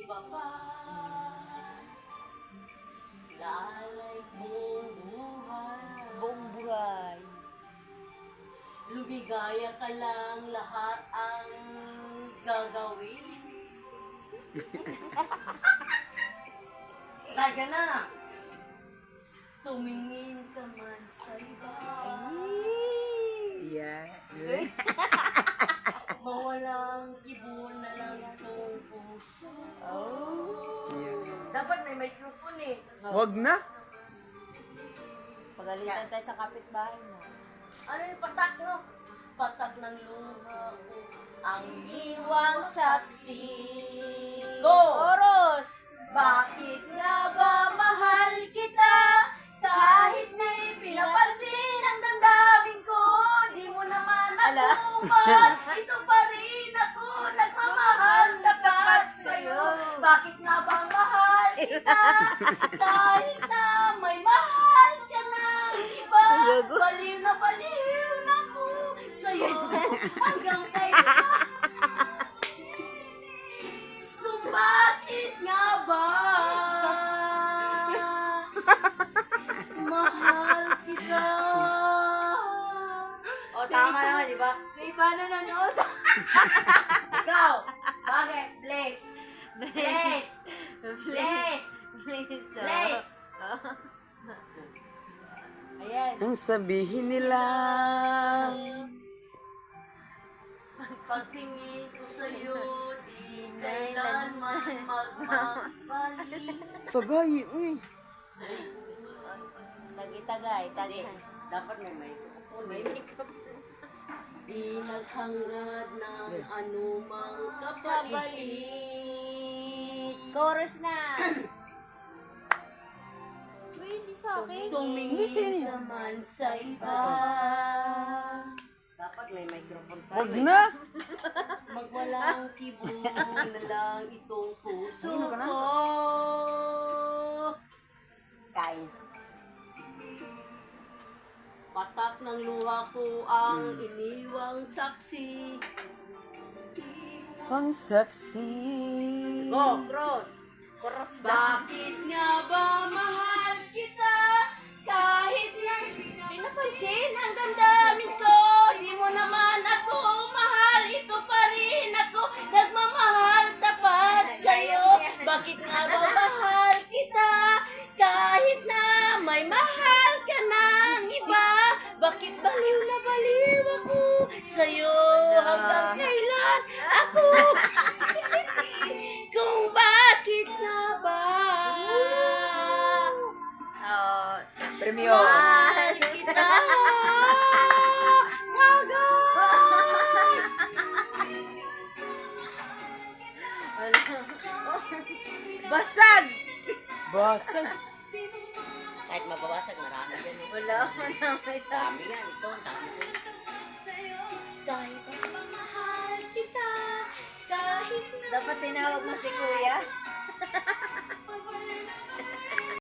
iba pa. Lalay buong buhay. Buong buhay. Lumigaya ka lang, lahat ang gagawin. Taga na! Tumingin ka man sa iba. Yeah. Mawalang kibon na lang itong puso. Oh. Dapat may microphone eh. Wag na. Pagalitan tayo sa kapitbahay mo. Ano yung patak, no? Patak ng luha ko. Ang Iwang saksi. Go! Oros! Bakit nga ba mahal kita? Kahit na pinapansin ang damdamin ko, di mo naman Ala. ako mahal. Ito pa rin ako, nagmamahal lakas sa'yo. Bakit nga ba mahal kita? Kahit na may mahal ka na iba. Gago. Baliw na ako sa'yo. Hanggang kailan? Kung bakit nga ba mahal kita? O, tama naman, di ba? Si Ivana nanood. Ikaw, bakit? Bless. Bless. Bless. Please. Bless. Ayan. Ang sabihin nila. Pagtingin ko sa'yo, di kailanman magmabalik. Tagay, uy. Tagay. Dapat may microphone. May microphone. Di naghangad ng anumang kapalit. Kapalit. Chorus na. Uy, hindi sa akin. Tumingin naman sa iba. Dapat may microphone tayo. Wag na. Magwalang kibong na lang itong puso Sino ka na? ko. Kain. Patak ng luha ko ang iniwang saksi. Ang saksi. Go, cross! Chorus na. Bakit nga ba mahal kita? Kahit na pinapansin ang damdamin ko, di mo naman ako mahal. Ito pa rin ako, nagmamahal tapat sa'yo. Bakit nga ba mahal kita? Kahit na may mahal ka ng iba. Bakit baliw na baliw ako sa'yo? Hanggang kailan ako? Kung bakit nga ba Premio. mahal kita? Agad! Basag! Basag. Kahit mababasag, marami yan. Wala mo na may Dami yan. Ito, ang dami ko. Kahit mahal kita, kahit na Dapat tinawag mo si Kuya.